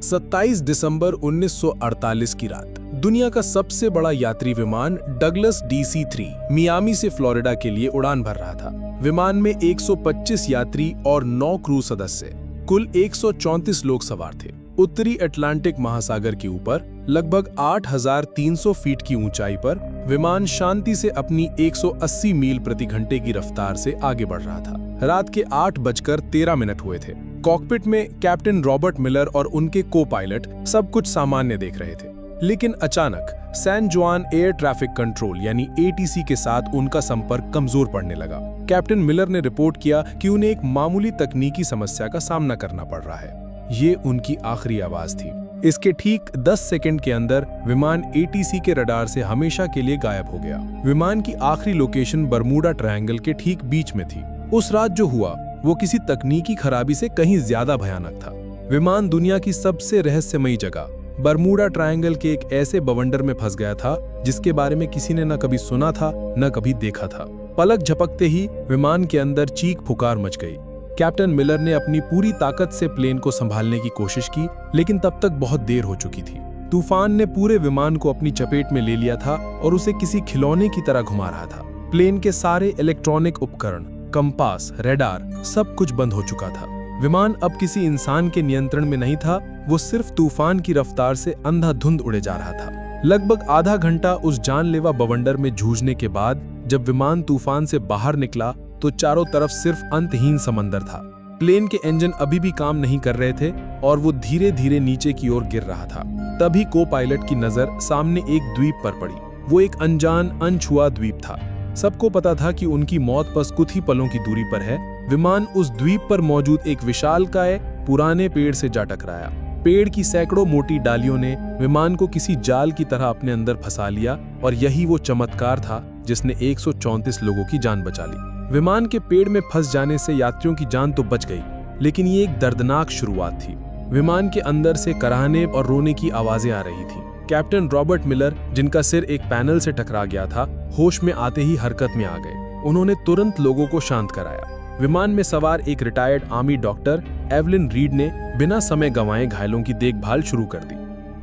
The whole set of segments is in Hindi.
27 दिसंबर 1948 की रात दुनिया का सबसे बड़ा यात्री विमान डगलस DC-3 मियामी से फ्लोरिडा के लिए उड़ान भर रहा था। विमान में 125 यात्री और 9 क्रू सदस्य, कुल 134 लोग सवार थे। उत्तरी अटलांटिक महासागर के ऊपर लगभग 8,300 फीट की ऊंचाई पर विमान शांति से अपनी 180 मील प्रति घंटे की रफ्तार से आगे बढ़ रहा था। रात के 8:13 हुए थे। कॉकपिट में कैप्टन रॉबर्ट मिलर और उनके को पायलट सब कुछ सामान्य देख रहे थे, लेकिन अचानक सैन जुआन एयर ट्रैफिक कंट्रोल यानी ATC के साथ उनका संपर्क कमजोर पड़ने लगा। कैप्टन मिलर ने रिपोर्ट किया कि उन्हें एक मामूली तकनीकी समस्या का सामना करना पड़ रहा है। ये उनकी आखिरी आवाज थी। इसके ठीक 10 सेकंड के अंदर विमान ATC के रडार से हमेशा के लिए गायब हो गया। विमान की आखिरी लोकेशन बरमूडा ट्रायंगल के ठीक बीच में थी। उस रात जो हुआ वो किसी तकनीकी खराबी से कहीं ज्यादा भयानक था। विमान दुनिया की सबसे रहस्यमयी जगह बरमूडा ट्रायंगल के एक ऐसे बवंडर में फंस गया था जिसके बारे में किसी ने न कभी सुना था न कभी देखा था। पलक झपकते ही विमान के अंदर चीख पुकार मच गई। कैप्टन मिलर ने अपनी पूरी ताकत से प्लेन को संभालने की कोशिश की, लेकिन तब तक बहुत देर हो चुकी थी। तूफान ने पूरे विमान को अपनी चपेट में ले लिया था और उसे किसी खिलौने की तरह घुमा रहा था। प्लेन के सारे इलेक्ट्रॉनिक उपकरण, कंपास, रेडार सब कुछ बंद हो चुका था। विमान अब किसी इंसान के नियंत्रण में नहीं था, वो सिर्फ तूफान की रफ्तार से अंधाधुंध उड़े जा रहा था। लगभग आधा घंटा उस जानलेवा बवंडर में जूझने के बाद जब विमान तूफान से बाहर निकला तो चारों तरफ सिर्फ अंतहीन समंदर था। प्लेन के इंजन अभी भी काम नहीं कर रहे थे और वो धीरे धीरे नीचे की ओर गिर रहा था। तभी को पायलट की नजर सामने एक द्वीप पर पड़ी। वो एक अनजान, अनछुआ द्वीप था। सबको पता था कि उनकी मौत बस कुछ ही पलों की दूरी पर है। विमान उस द्वीप पर मौजूद एक विशालकाय पुराने पेड़ से जा टकराया। पेड़ की सैकड़ों मोटी डालियों ने विमान को किसी जाल की तरह अपने अंदर फंसा लिया और यही वो चमत्कार था जिसने 134 लोगों की जान बचा ली। विमान के पेड़ में फंस जाने से यात्रियों की जान तो बच गई, लेकिन ये एक दर्दनाक शुरुआत थी। विमान के अंदर से कराहने और रोने की आवाजें आ रही थी। कैप्टन रॉबर्ट मिलर, जिनका सिर एक पैनल से टकरा गया था, होश में आते ही हरकत में आ गए। उन्होंने तुरंत लोगों को शांत कराया। विमान में सवार एक retired army doctor Evelyn read ने बिना समय गंवाए घायलों की देखभाल शुरू कर दी।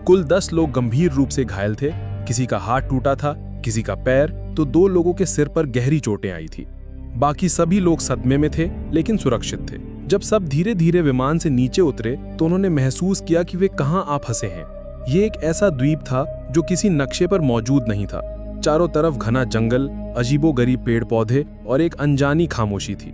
कुल 10 लोग गंभीर रूप से घायल थे। किसी का हाथ टूटा था, किसी का पैर, तो 2 लोगों के सिर पर गहरी चोटें आई थी। बाकी सभी लोग सदमे में थे लेकिन सुरक्षित थे। जब सब धीरे धीरे विमान से नीचे उतरे तो उन्होंने महसूस किया कि वे कहां आ फंसे हैं। ये एक ऐसा द्वीप था जो किसी नक्शे पर मौजूद नहीं था। चारों तरफ घना जंगल, अजीबोगरीब पेड़ पौधे और एक अनजानी खामोशी थी।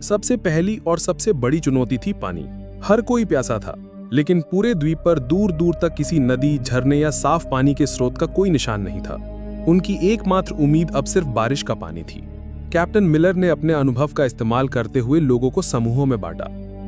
सबसे पहली और सबसे बड़ी चुनौती थी पानी। हर कोई प्यासा था, लेकिन पूरे द्वीप पर दूर दूर तक किसी नदी, झरने या साफ पानी के स्रोत का कोई निशान नहीं था। उनकी एकमात्र उम्मीद अब सिर्फ बारिश का पानी थी। कैप्टन मिलर ने अपने अनुभव का इस्तेमाल करते हुए लोगों को समूहों में बांटा।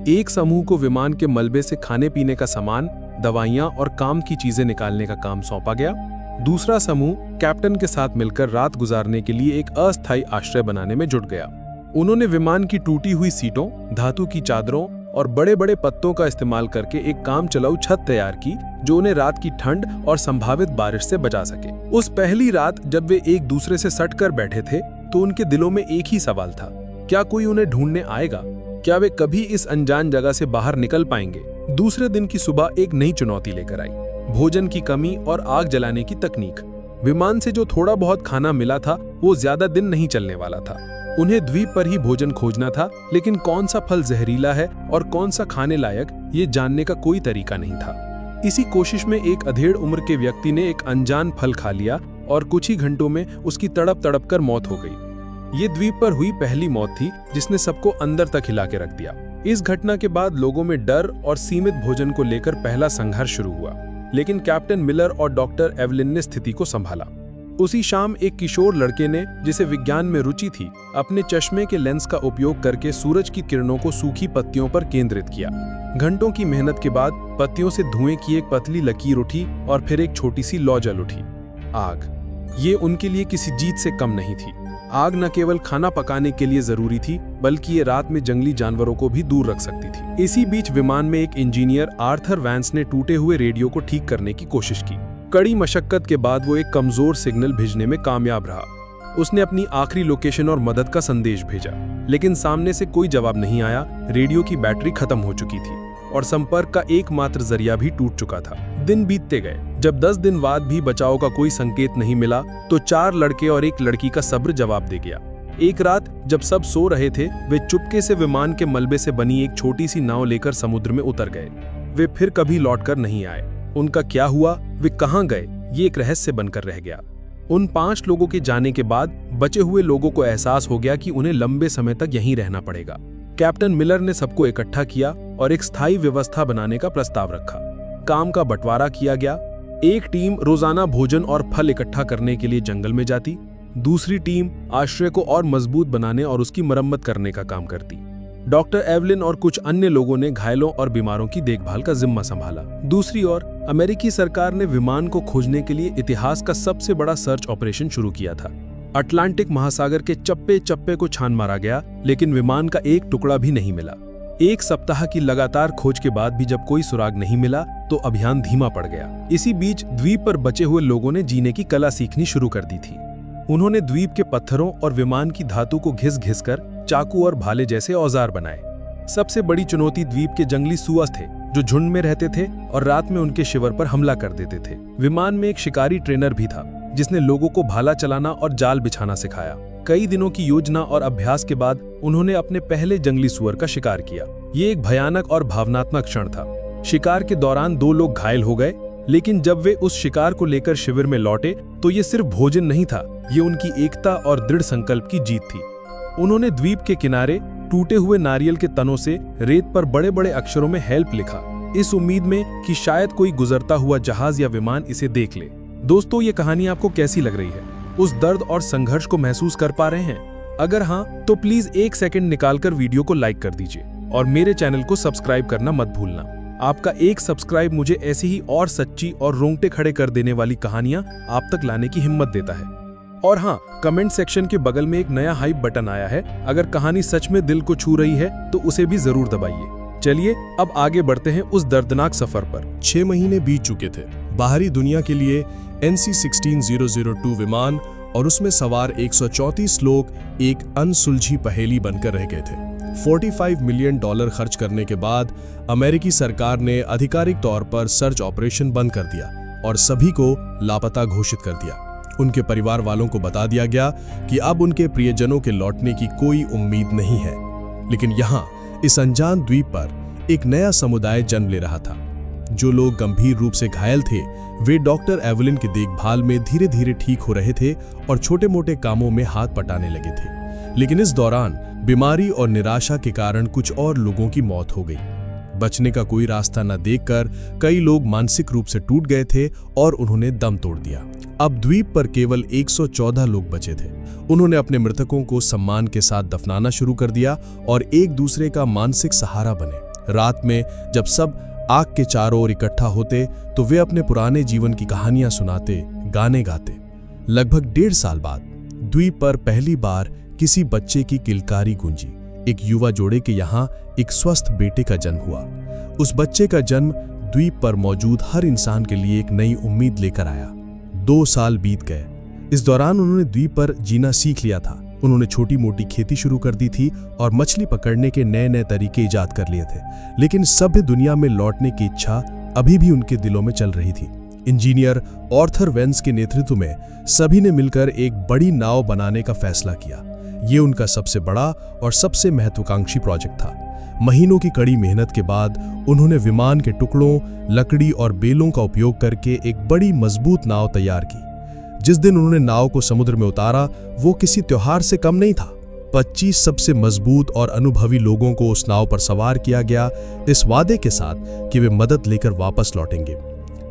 एक समूह को विमान के मलबे से खाने पीने का सामान, दवाइयां और काम की चीजें निकालने का काम सौंपा गया। दूसरा समूह कैप्टन के साथ मिलकर रात गुजारने के लिए एक अस्थायी आश्रय बनाने में जुट गया। उन्होंने विमान की टूटी हुई सीटों, धातु की चादरों और बड़े बड़े पत्तों का इस्तेमाल करके एक काम चलाऊ छत तैयार की जो उन्हें रात की ठंड और संभावित बारिश से बचा सके। उस पहली रात जब वे एक दूसरे से सट कर बैठे थे तो उनके दिलों में एक ही सवाल था, क्या कोई उन्हें ढूंढने आएगा? क्या वे कभी इस अनजान जगह से बाहर निकल पाएंगे? दूसरे दिन की सुबह एक नई चुनौती लेकर आई, भोजन की कमी और आग जलाने की तकनीक। विमान से जो थोड़ा बहुत खाना मिला था वो ज्यादा दिन नहीं चलने वाला था। उन्हें द्वीप पर ही भोजन खोजना था, लेकिन कौन सा फल जहरीला है और कौन सा खाने लायक, ये जानने का कोई तरीका नहीं था। इसी कोशिश में एक अधेड़ उम्र के व्यक्ति ने एक अनजान फल खा लिया और कुछ ही घंटों में उसकी तड़प तड़प कर मौत हो गई। ये द्वीप पर हुई पहली मौत थी जिसने सबको अंदर तक हिला के रख दिया। इस घटना के बाद लोगों में डर और सीमित भोजन को लेकर पहला संघर्ष शुरू हुआ, लेकिन कैप्टन मिलर और डॉक्टर एवलिन ने स्थिति को संभाला। उसी शाम एक किशोर लड़के ने, जिसे विज्ञान में रुचि थी, अपने चश्मे के लेंस का उपयोग करके सूरज की किरणों को सूखी पत्तियों पर केंद्रित किया। घंटों की मेहनत के बाद पत्तियों से धुएं की एक पतली लकीर उठी और फिर एक छोटी सी लौ जल उठी। आग। ये उनके लिए किसी जीत से कम नहीं थी। आग न केवल खाना पकाने के लिए जरूरी थी, बल्कि ये रात में जंगली जानवरों को भी दूर रख सकती थी। इसी बीच विमान में एक इंजीनियर आर्थर वैंस ने टूटे हुए रेडियो को ठीक करने की कोशिश की। कड़ी मशक्कत के बाद वो एक कमजोर सिग्नल भेजने में कामयाब रहा। उसने अपनी आखिरी लोकेशन और मदद का संदेश भेजा, लेकिन सामने से कोई जवाब नहीं आया। रेडियो की बैटरी खत्म हो चुकी थी। और संपर्क का एकमात्र जरिया भी टूट चुका था। दिन बीतते गए। जब 10 दिन बाद भी बचाव का कोई संकेत नहीं मिला तो 4 लड़के और एक लड़की का सब्र जवाब दे गया। एक रात जब सब सो रहे थे, वे चुपके से विमान के मलबे से बनी एक छोटी सी नाव लेकर समुद्र में उतर गए। वे फिर कभी लौटकर नहीं आए। उनका क्या हुआ, वे कहां गए, ये एक रहस्य बनकर रह गया। उन 5 लोगों के जाने के बाद बचे हुए लोगों को एहसास हो गया कि उन्हें लंबे समय तक यहीं रहना पड़ेगा। कैप्टन मिलर ने सबको इकट्ठा किया और एक स्थायी व्यवस्था बनाने का प्रस्ताव रखा। काम का बंटवारा किया गया। एक टीम रोजाना भोजन और फल इकट्ठा करने के लिए जंगल में जाती, दूसरी टीम आश्रय को और मजबूत बनाने और उसकी मरम्मत करने का काम करती। डॉक्टर एवलिन और कुछ अन्य लोगों ने घायलों और बीमारों की देखभाल का जिम्मा संभाला। दूसरी ओर अमेरिकी सरकार ने विमान को खोजने के लिए इतिहास का सबसे बड़ा सर्च ऑपरेशन शुरू किया था। अटलांटिक महासागर के चप्पे चप्पे को छान मारा गया, लेकिन विमान का एक टुकड़ा भी नहीं मिला। 1 सप्ताह की लगातार खोज के बाद भी जब कोई सुराग नहीं मिला तो अभियान धीमा पड़ गया। इसी बीच द्वीप पर बचे हुए लोगों ने जीने की कला सीखनी शुरू कर दी थी। उन्होंने द्वीप के पत्थरों और विमान की धातु को घिस-घिस कर चाकू और भाले जैसे औजार बनाए। सबसे बड़ी चुनौती द्वीप के जंगली सुअर थे, जो झुंड में रहते थे और रात में उनके शिविर पर हमला कर देते थे। विमान में एक शिकारी ट्रेनर भी था, जिसने लोगों को भाला चलाना और जाल बिछाना सिखाया। कई दिनों की योजना और अभ्यास के बाद उन्होंने अपने पहले जंगली सुअर का शिकार किया। ये एक भयानक और भावनात्मक क्षण था। शिकार के दौरान 2 लोग घायल हो गए, लेकिन जब वे उस शिकार को लेकर शिविर में लौटे तो ये सिर्फ भोजन नहीं था, ये उनकी एकता और दृढ़ संकल्प की जीत थी। उन्होंने द्वीप के किनारे टूटे हुए नारियल के तनों से रेत पर बड़े बड़े अक्षरों में हेल्प लिखा, इस उम्मीद में कि शायद कोई गुजरता हुआ जहाज या विमान इसे देख ले। दोस्तों, ये कहानी आपको कैसी लग रही है? उस दर्द और संघर्ष को महसूस कर पा रहे हैं? अगर हाँ, तो प्लीज 1 सेकंड निकालकर वीडियो को लाइक कर दीजिए और मेरे चैनल को सब्सक्राइब करना मत भूलना। आपका एक सब्सक्राइब मुझे ऐसी ही और सच्ची और रोंगटे खड़े कर देने वाली कहानियां आप तक लाने की हिम्मत देता है। और हाँ, कमेंट सेक्शन के बगल में एक नया हाइप बटन आया है। अगर कहानी सच में दिल को छू रही है तो उसे भी जरूर दबाइए। चलिए अब आगे बढ़ते हैं उस दर्दनाक सफर पर। 6 महीने बीत चुके थे। बाहरी दुनिया के लिए NC-16002 विमान और उसमें सवार 134 लोग एक अनसुलझी पहेली बनकर रह गए थे। $45 मिलियन खर्च करने के बाद अमेरिकी सरकार ने आधिकारिक तौर पर सर्च ऑपरेशन बंद कर दिया और सभी को लापता घोषित कर दिया। उनके परिवार वालों को बता दिया गया कि अब उनके प्रियजनों के लौटने की कोई उम्मीद नहीं है। लेकिन यहाँ इस अनजान द्वीप पर एक नया समुदाय जन्म ले रहा था। जो लोग गंभीर रूप से घायल थे, वे डॉक्टर एवलिन की देखभाल में धीरे धीरे ठीक हो रहे थे और छोटे मोटे कामों में हाथ बटाने लगे थे। लेकिन इस दौरान बीमारी और निराशा के कारण कुछ और लोगों की मौत हो गई। बचने का कोई रास्ता न देखकर कई लोग मानसिक रूप से टूट गए थे और उन्होंने दम तोड़ दिया। अब द्वीप पर केवल 114 लोग बचे थे। उन्होंने अपने मृतकों को सम्मान के साथ दफनाना शुरू कर दिया और एक दूसरे का मानसिक सहारा बने। रात में जब सब आग के चारों ओर इकट्ठा होते तो वे अपने पुराने जीवन की कहानियां सुनाते, गाने गाते। लगभग 1.5 साल बाद द्वीप पर पहली बार किसी बच्चे की किलकारी गूंजी। एक युवा जोड़े के यहाँ एक स्वस्थ बेटे का जन्म हुआ। उस बच्चे का जन्म द्वीप पर मौजूद हर इंसान के लिए एक नई उम्मीद लेकर आया। 2 साल बीत गए। इस दौरान उन्होंने द्वीप पर जीना सीख लिया था। उन्होंने छोटी मोटी खेती शुरू कर दी थी और मछली पकड़ने के नए नए तरीके इजाद कर लिए थे। लेकिन सभ्य दुनिया में लौटने की इच्छा अभी भी उनके दिलों में चल रही थी। इंजीनियर आर्थर वेंस के नेतृत्व में सभी ने मिलकर एक बड़ी नाव बनाने का फैसला किया। ये उनका सबसे बड़ा और सबसे महत्वाकांक्षी प्रोजेक्ट था। महीनों की कड़ी मेहनत के बाद उन्होंने विमान के टुकड़ों, लकड़ी और बेलों का उपयोग करके एक बड़ी मजबूत नाव तैयार की। जिस दिन उन्होंने नाव को समुद्र में उतारा, वो किसी त्योहार से कम नहीं था। 25 सबसे मजबूत और अनुभवी लोगों को उस नाव पर सवार किया गया, इस वादे के साथ कि वे मदद लेकर वापस लौटेंगे।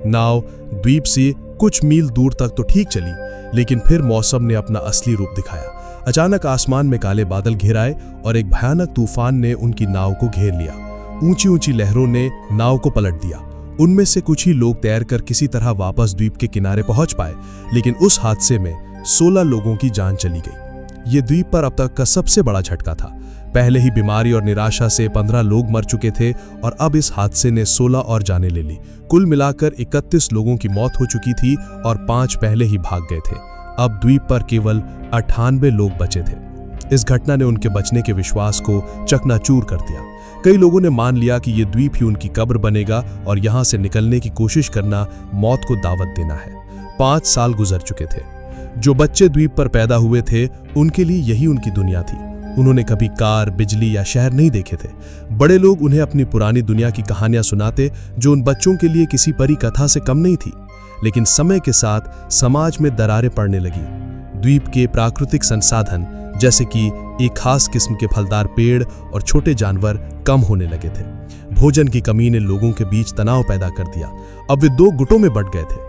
नाव द्वीप से कुछ मील दूर तक तो ठीक चली, लेकिन फिर मौसम ने अपना असली रूप दिखाया। अचानक आसमान में काले बादल घिर आए और एक भयानक तूफान ने उनकी नाव को घेर लिया। ऊंची ऊंची लहरों ने नाव को पलट दिया। उनमें से कुछ ही लोग तैरकर किसी तरह वापस द्वीप के किनारे पहुंच पाए, लेकिन उस हादसे में 16 लोगों की जान चली गई। ये द्वीप पर अब तक का सबसे बड़ा झटका था। पहले ही बीमारी और निराशा से 15 लोग मर चुके थे और अब इस हादसे ने 16 और जानें ले ली। कुल मिलाकर 31 लोगों की मौत हो चुकी थी और 5 पहले ही भाग गए थे। अब द्वीप पर केवल 98 लोग बचे थे। इस घटना ने उनके बचने के विश्वास को चकनाचूर कर दिया। कई लोगों ने मान लिया कि ये द्वीप ही उनकी कब्र बनेगा और यहाँ से निकलने की कोशिश करना मौत को दावत देना है। 5 साल गुजर चुके थे। जो बच्चे द्वीप पर पैदा हुए थे उनके लिए यही उनकी दुनिया थी। उन्होंने कभी कार, बिजली या शहर नहीं देखे थे। बड़े लोग उन्हें अपनी पुरानी दुनिया की कहानियां सुनाते जो उन बच्चों के लिए किसी परी कथा से कम नहीं थी। लेकिन समय के साथ समाज में दरारें पड़ने लगी। द्वीप के प्राकृतिक संसाधन जैसे कि एक खास किस्म के फलदार पेड़ और छोटे जानवर कम होने लगे थे। भोजन की कमी ने लोगों के बीच तनाव पैदा कर दिया। अब वे 2 गुटों में बंट गए थे।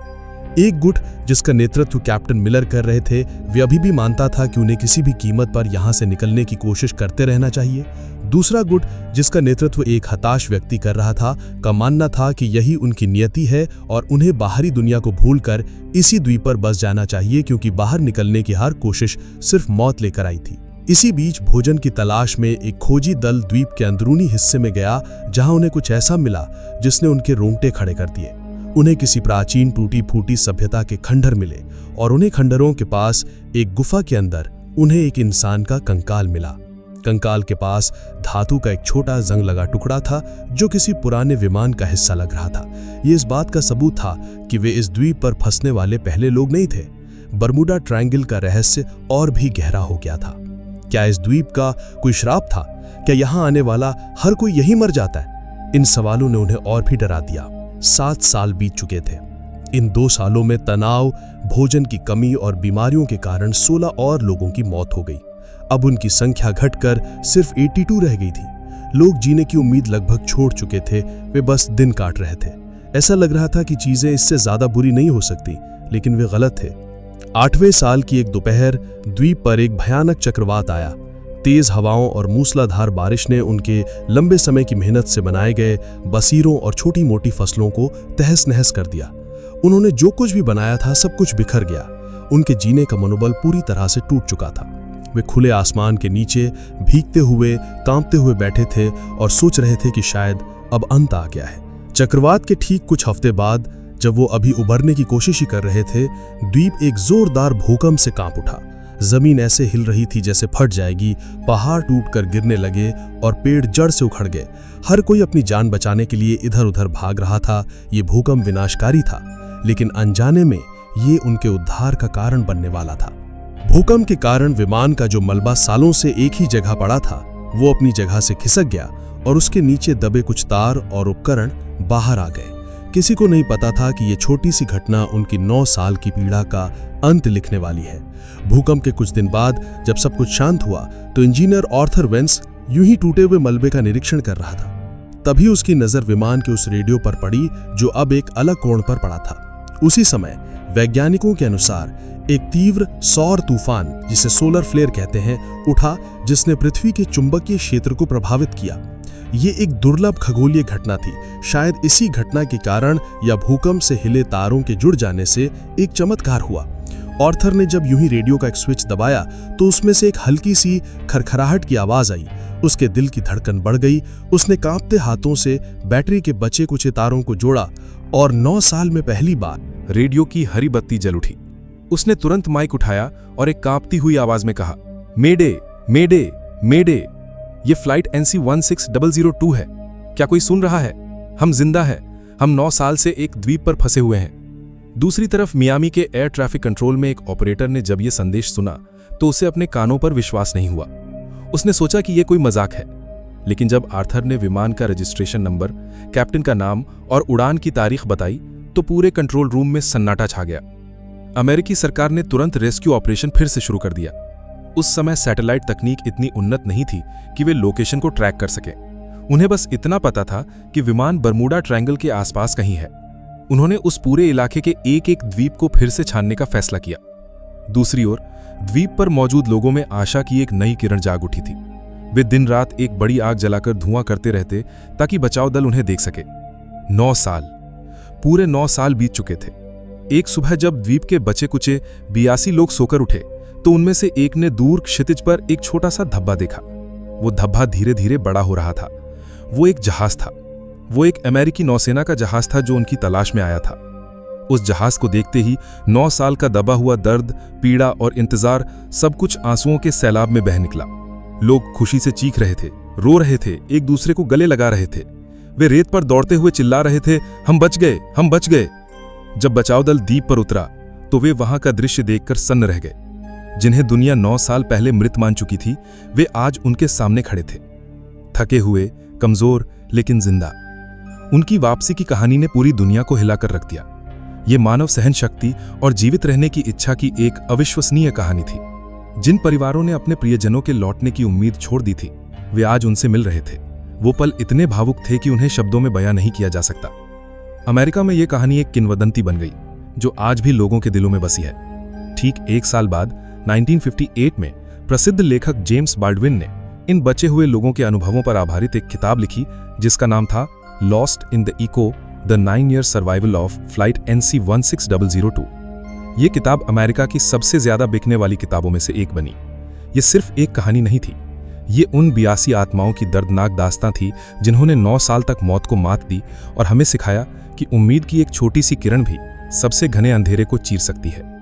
एक गुट जिसका नेतृत्व कैप्टन मिलर कर रहे थे, वे अभी भी मानता था कि उन्हें किसी भी कीमत पर यहां से निकलने की कोशिश करते रहना चाहिए। दूसरा गुट जिसका नेतृत्व एक हताश व्यक्ति कर रहा था, का मानना था कि यही उनकी नियति है और उन्हें बाहरी दुनिया को भूलकर इसी द्वीप पर बस जाना चाहिए, क्योंकि बाहर निकलने की हर कोशिश सिर्फ मौत लेकर आई थी। इसी बीच भोजन की तलाश में एक खोजी दल द्वीप के अंदरूनी हिस्से में गया, जहां उन्हें कुछ ऐसा मिला जिसने उनके रोंगटे खड़े कर दिए। उन्हें किसी प्राचीन टूटी फूटी सभ्यता के खंडहर मिले और उन्हें खंडहरों के पास एक गुफा के अंदर उन्हें एक इंसान का कंकाल मिला। कंकाल के पास धातु का एक छोटा जंग लगा टुकड़ा था जो किसी पुराने विमान का हिस्सा लग रहा था। ये इस बात का सबूत था कि वे इस द्वीप पर फंसने वाले पहले लोग नहीं थे। बर्मुडा ट्रायंगल का रहस्य और भी गहरा हो गया था। क्या इस द्वीप का कोई श्राप था? क्या यहाँ आने वाला हर कोई यही मर जाता है? इन सवालों ने उन्हें और भी डरा दिया। 7 साल बीत चुके थे। इन 2 सालों में तनाव, भोजन की कमी और बीमारियों के कारण 16 और लोगों की मौत हो गई। अब उनकी संख्या घटकर सिर्फ 82 रह गई थी। लोग जीने की उम्मीद लगभग छोड़ चुके थे, वे बस दिन काट रहे थे। ऐसा लग रहा था कि चीजें इससे ज्यादा बुरी नहीं हो सकती, लेकिन वे गलत थे। 8वें साल की एक दोपहर द्वीप पर एक भयानक चक्रवात आया। तेज हवाओं और मूसलाधार बारिश ने उनके लंबे समय की मेहनत से बनाए गए बसीरों और छोटी मोटी फसलों को तहस नहस कर दिया। उन्होंने जो कुछ भी बनाया था सब कुछ बिखर गया। उनके जीने का मनोबल पूरी तरह से टूट चुका था। वे खुले आसमान के नीचे भीगते हुए, कांपते हुए बैठे थे और सोच रहे थे कि शायद अब अंत आ गया है। चक्रवात के ठीक कुछ हफ्ते बाद, जब वो अभी उबरने की कोशिश ही कर रहे थे, द्वीप एक जोरदार भूकंप से कांप उठा। जमीन ऐसे हिल रही थी जैसे फट जाएगी, पहाड़ टूटकर गिरने लगे और पेड़ जड़ से उखड़ गए। हर कोई अपनी जान बचाने के लिए इधर उधर भाग रहा था। ये भूकंप विनाशकारी था, लेकिन अनजाने में ये उनके उद्धार का कारण बनने वाला था। भूकंप के कारण विमान का जो मलबा सालों से एक ही जगह पड़ा था, वो अपनी जगह से खिसक गया और उसके नीचे दबे कुछ तार और उपकरण बाहर आ गए। किसी को नहीं पता था कि ये छोटी सी घटना उनकी 9 साल की पीड़ा का अंत लिखने वाली है। भूकंप के कुछ दिन बाद जब सब कुछ शांत हुआ, तो इंजीनियर आर्थर वेंस यूं ही टूटे हुए मलबे का निरीक्षण कर रहा था। तभी उसकी नजर विमान के उस रेडियो पर पड़ी जो अब एक अलग कोण पर पड़ा था। उसी समय वैज्ञानिकों के अनुसार एक तीव्र सौर तूफान, जिसे सोलर फ्लेयर कहते हैं, उठा, जिसने पृथ्वी के चुंबकीय क्षेत्र को प्रभावित किया। ये एक दुर्लभ खगोलीय घटना थी। शायद इसी घटना के कारण या भूकंप से हिले तारों के जुड़ जाने से एक चमत्कार हुआ। आर्थर ने जब यूं ही रेडियो का एक स्विच दबाया तो उसमें से एक हल्की सी खरखराहट की आवाज आई। उसके दिल की धड़कन बढ़ गई। उसने कांपते हाथों से बैटरी के बचे कुछ तारों को जोड़ा और 9 साल में पहली बार रेडियो की हरी बत्ती जल उठी। उसने तुरंत माइक उठाया और एक कांपती हुई आवाज में कहा, मेडे मेडे मेडे, ये फ्लाइट NC-16002 है। क्या कोई सुन रहा है? हम जिंदा हैं। हम 9 साल से एक द्वीप पर फंसे हुए हैं। दूसरी तरफ मियामी के एयर ट्रैफिक कंट्रोल में एक ऑपरेटर ने जब ये संदेश सुना तो उसे अपने कानों पर विश्वास नहीं हुआ। उसने सोचा कि ये कोई मजाक है, लेकिन जब आर्थर ने विमान का रजिस्ट्रेशन नंबर, कैप्टन का नाम और उड़ान की तारीख बताई तो पूरे कंट्रोल रूम में सन्नाटा छा गया। अमेरिकी सरकार ने तुरंत रेस्क्यू ऑपरेशन फिर से शुरू कर दिया। उस समय सैटेलाइट तकनीक इतनी उन्नत नहीं थी कि वे लोकेशन को ट्रैक कर सके। उन्हें बस इतना पता था कि विमान बर्मुडा ट्रायंगल के आसपास कहीं है। उन्होंने उस पूरे इलाके के एक एक द्वीप को फिर से छानने का फैसला किया। दूसरी ओर द्वीप पर मौजूद लोगों में आशा की एक नई किरण जाग उठी थी। वे दिन रात एक बड़ी आग जलाकर धुआं करते रहते ताकि बचाव दल उन्हें देख सके। 9 साल, पूरे 9 साल बीत चुके थे। एक सुबह जब द्वीप के बचे कुचे 82 लोग सोकर उठे तो उनमें से एक ने दूर क्षितिज पर एक छोटा सा धब्बा देखा। वो धब्बा धीरे धीरे बड़ा हो रहा था। वो एक जहाज था। वो एक अमेरिकी नौसेना का जहाज था जो उनकी तलाश में आया था। उस जहाज को देखते ही 9 साल का दबा हुआ दर्द, पीड़ा और इंतजार सब कुछ आंसुओं के सैलाब में बह निकला। लोग खुशी से चीख रहे थे, रो रहे थे, एक दूसरे को गले लगा रहे थे। वे रेत पर दौड़ते हुए चिल्ला रहे थे, हम बच गए, हम बच गए। जब बचाव दल द्वीप पर उतरा तो वे वहां का दृश्य देखकर सन्न रह गए। जिन्हें दुनिया 9 साल पहले मृत मान चुकी थी, वे आज उनके सामने खड़े थे, थके हुए, कमजोर लेकिन जिंदा। उनकी वापसी की कहानी ने पूरी दुनिया को हिलाकर रख दिया। ये मानव सहन शक्ति और जीवित रहने की इच्छा की एक अविश्वसनीय कहानी थी। जिन परिवारों ने अपने प्रियजनों के लौटने की उम्मीद छोड़ दी थी, वे आज उनसे मिल रहे थे। वो पल इतने भावुक थे कि उन्हें शब्दों में बयां नहीं किया जा सकता। अमेरिका में यह कहानी एक किंवदंती बन गई, जो आज भी लोगों के दिलों में बसी है। ठीक 1 साल बाद 1958 में प्रसिद्ध लेखक जेम्स बाल्डविन ने इन बचे हुए लोगों के अनुभवों पर आधारित एक किताब लिखी, जिसका नाम था lost in the echo, the 9-year survival of flight NC-16002। ये किताब अमेरिका की सबसे ज्यादा बिकने वाली किताबों में से एक बनी। ये सिर्फ एक कहानी नहीं थी, ये उन 82 आत्माओं की दर्दनाक दास्तां थी जिन्होंने 9 साल तक मौत को मात दी और हमें सिखाया कि उम्मीद की एक छोटी सी किरण भी सबसे घने अंधेरे को चीर सकती है।